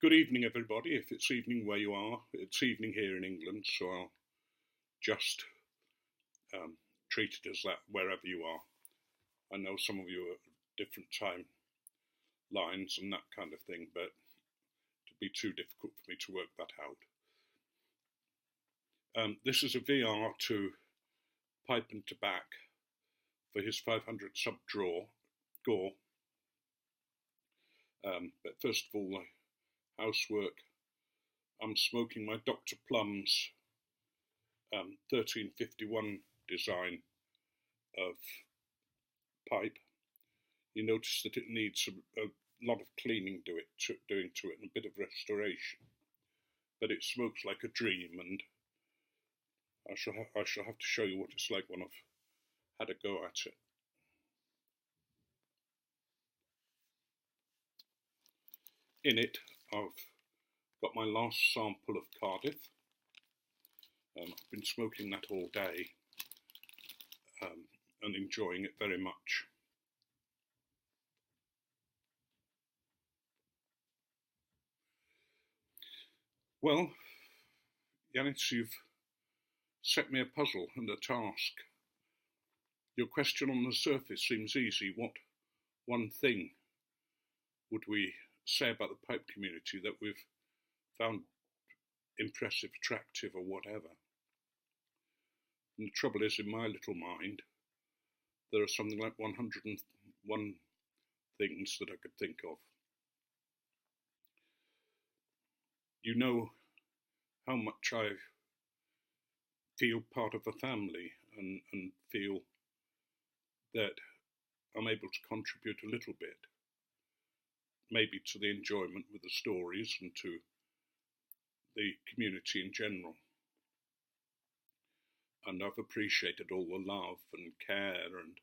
Good evening, everybody. If it's evening where you are, it's evening here in England, so I'll just treat it as that wherever you are. I know some of you are at different time lines and that kind of thing, but it'd be too difficult for me to work that out. This is a VR to Pipe&Tobak for his 500 sub draw GAW. But first of all, the housework. I'm smoking my Dr. Plum's 1351 design of pipe. You notice that it needs a lot of cleaning doing to it and a bit of restoration, but it smokes like a dream, and I shall have to show you what it's like when I've had a go at it. In it, I've got my last sample of Cardiff. I've been smoking that all day and enjoying it very much. Well, Yanis, you've set me a puzzle and a task. Your question on the surface seems easy. What one thing would we say about the pipe community that we've found impressive, attractive, or whatever? And the trouble is, in my little mind, there are something like 101 things that I could think of. You know how much I feel part of a family and feel that I'm able to contribute a little bit, maybe to the enjoyment with the stories and to the community in general. And I've appreciated all the love and care and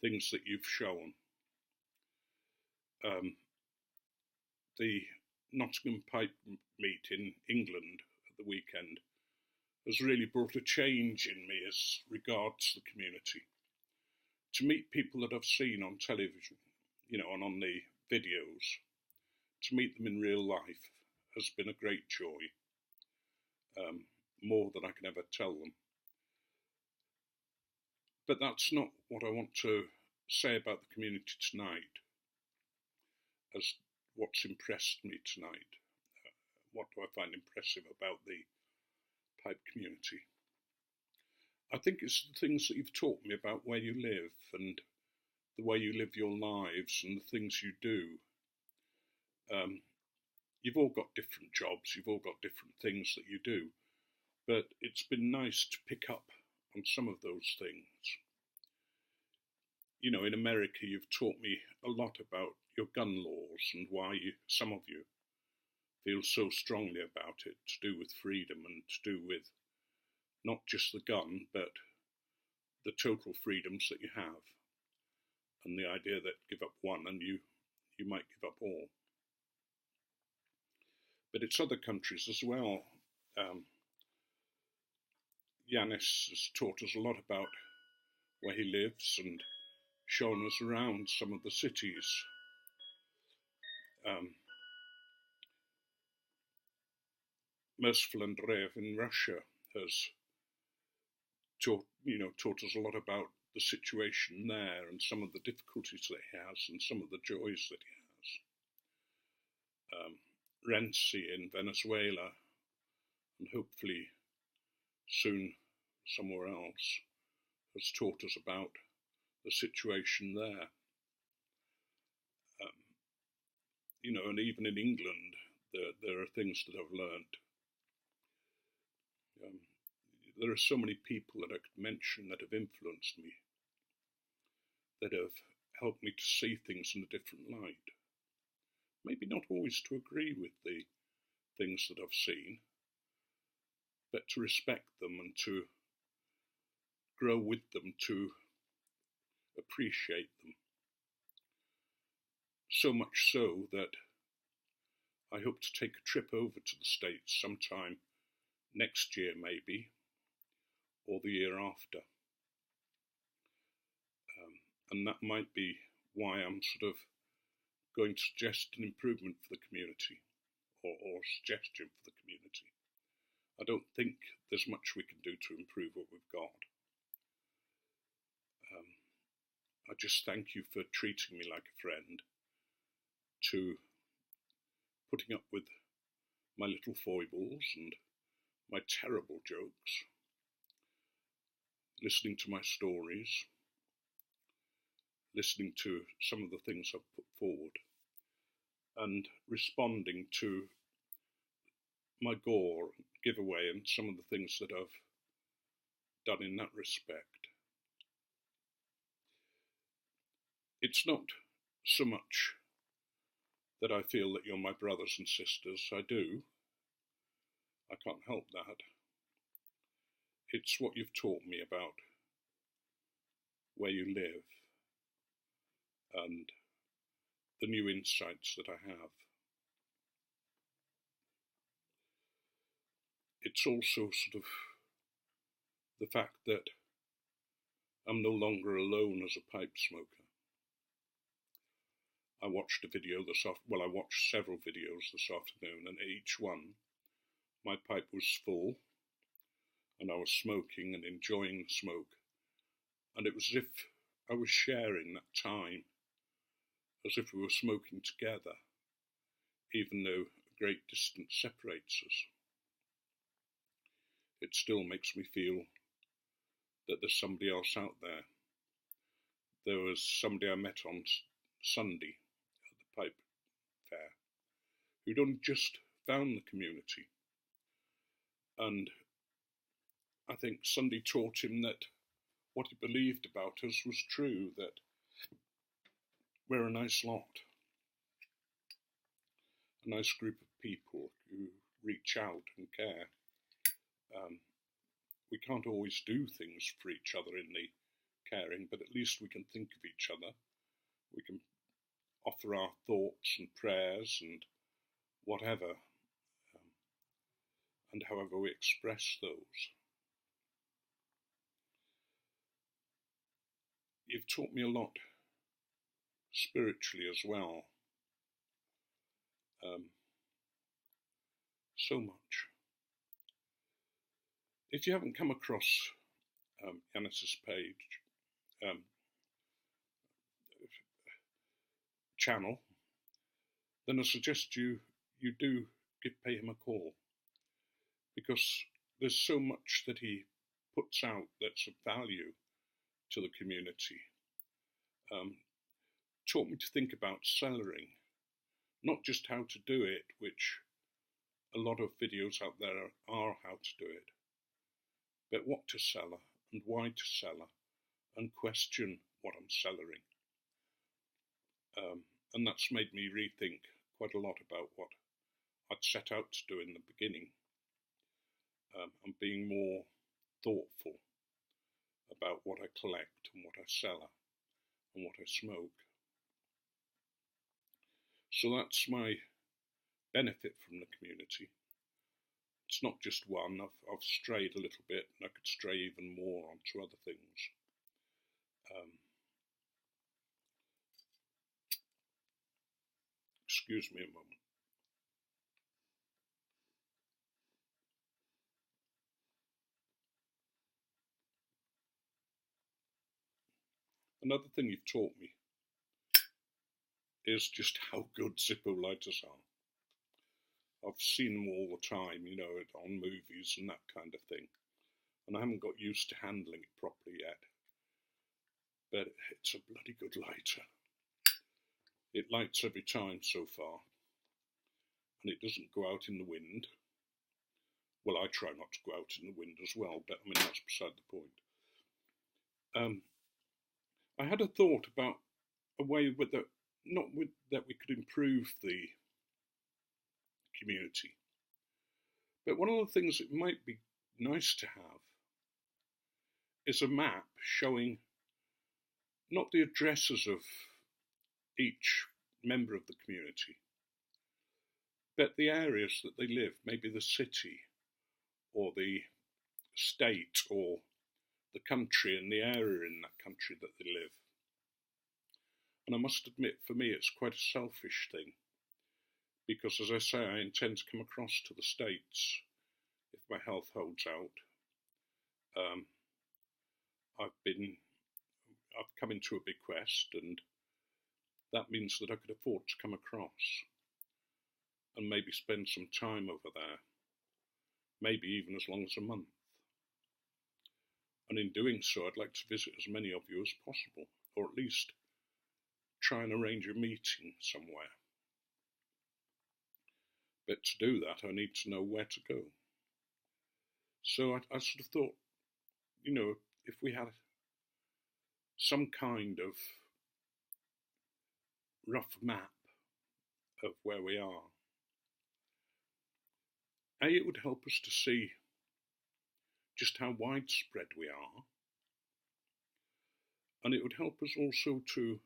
things that you've shown. The Nottingham Pipe Meet in England at the weekend has really brought a change in me as regards the community. To meet people that I've seen on television, and on the videos, to meet them in real life has been a great joy, more than I can ever tell them. But that's not what I want to say about the community tonight, as what's impressed me tonight. What do I find impressive about the pipe community? I think it's the things that you've taught me about where you live and the way you live your lives and the things you do. You've all got different jobs, you've all got different things that you do, but it's been nice to pick up on some of those things. In America, you've taught me a lot about your gun laws and why some of you feel so strongly about it, to do with freedom and to do with not just the gun, but the total freedoms that you have, and the idea that give up one and you might give up all. But it's other countries as well. Yanis has taught us a lot about where he lives and shown us around some of the cities. Merciful Andreev in Russia has taught us a lot about the situation there and some of the difficulties that he has and some of the joys that he has. Renzi in Venezuela, and hopefully soon somewhere else, has taught us about the situation there. And even in England, there are things that I've learned. There are so many people that I could mention that have influenced me, that have helped me to see things in a different light. Maybe not always to agree with the things that I've seen, but to respect them and to grow with them, to appreciate them. So much so that I hope to take a trip over to the States sometime next year maybe, or the year after. And that might be why I'm sort of going to suggest an improvement for the community, or suggestion for the community. I don't think there's much we can do to improve what we've got. I just thank you for treating me like a friend, to putting up with my little foibles and my terrible jokes, listening to my stories, listening to some of the things I've put forward, and responding to my GAW giveaway and some of the things that I've done in that respect. It's not so much that I feel that you're my brothers and sisters. I do. I can't help that. It's what you've taught me about where you live and the new insights that I have. It's also sort of the fact that I'm no longer alone as a pipe smoker. I watched I watched several videos this afternoon, and each one, my pipe was full, and I was smoking and enjoying the smoke, and it was as if I was sharing that time, as if we were smoking together, even though a great distance separates us. It still makes me feel that there's somebody else out there. There was somebody I met on Sunday at the Pipe Fair who'd only just found the community. And I think Sunday taught him that what he believed about us was true, that we're a nice lot, a nice group of people who reach out and care. We can't always do things for each other in the caring, but at least we can think of each other. We can offer our thoughts and prayers and whatever, and however we express those. You've taught me a lot spiritually as well. So much. If you haven't come across Yanis's page, channel, then I suggest you do pay him a call, because there's so much that he puts out that's of value to the community. Taught me to think about cellaring, not just how to do it, which a lot of videos out there are how to do it, but what to cellar and why to cellar, and question what I'm cellaring. And that's made me rethink quite a lot about what I'd set out to do in the beginning, and being more thoughtful about what I collect and what I cellar and what I smoke. So that's my benefit from the community. It's not just one. I've strayed a little bit, and I could stray even more onto other things. Excuse me a moment. Another thing you've taught me is just how good Zippo lighters are. I've seen them all the time, you know, on movies and that kind of thing, and I haven't got used to handling it properly yet. But it's a bloody good lighter. It lights every time so far, and it doesn't go out in the wind. Well, I try not to go out in the wind as well, but I mean, that's beside the point. I had a thought about a way that we could improve the community, but one of the things it might be nice to have is a map showing not the addresses of each member of the community, but the areas that they live, maybe the city or the state or the country and the area in that country that they live. And I must admit, for me, it's quite a selfish thing, because, as I say, I intend to come across to the States if my health holds out. I've come into a bequest, and that means that I could afford to come across and maybe spend some time over there, maybe even as long as a month. And in doing so, I'd like to visit as many of you as possible, or at least try and arrange a meeting somewhere. But to do that, I need to know where to go. So I sort of thought, if we had some kind of rough map of where we are, it would help us to see just how widespread we are, and it would help us also to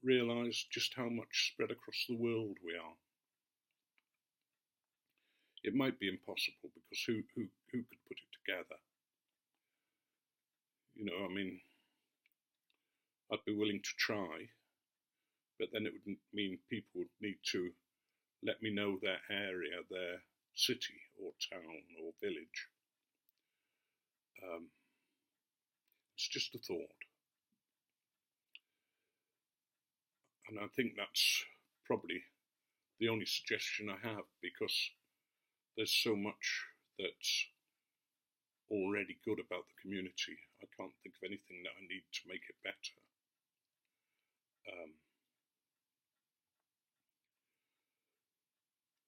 realise just how much spread across the world we are. It might be impossible, because who could put it together? I'd be willing to try, but then it would mean people would need to let me know their area, their city or town or village. It's just a thought. And I think that's probably the only suggestion I have, because there's so much that's already good about the community. I can't think of anything that I need to make it better.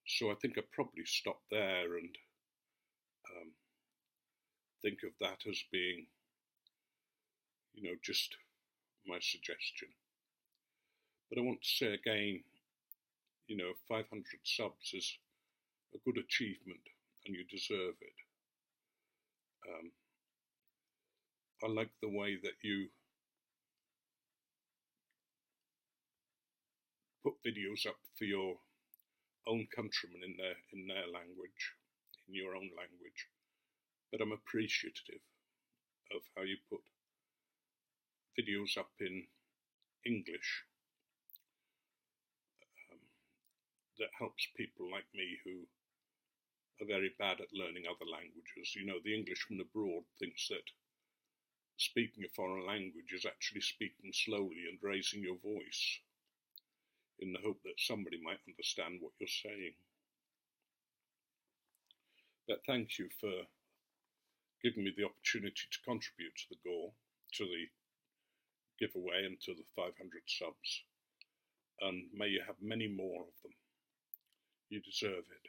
So I think I'd probably stop there and think of that as being, just my suggestion. But I want to say again, 500 subs is a good achievement, and you deserve it. I like the way that you put videos up for your own countrymen in their language, in your own language. But I'm appreciative of how you put videos up in English that helps people like me who are very bad at learning other languages. The Englishman abroad thinks that speaking a foreign language is actually speaking slowly and raising your voice in the hope that somebody might understand what you're saying. But thank you for giving me the opportunity to contribute to the GAW, to the giveaway, and to the 500 subs. And may you have many more of them. You deserve it.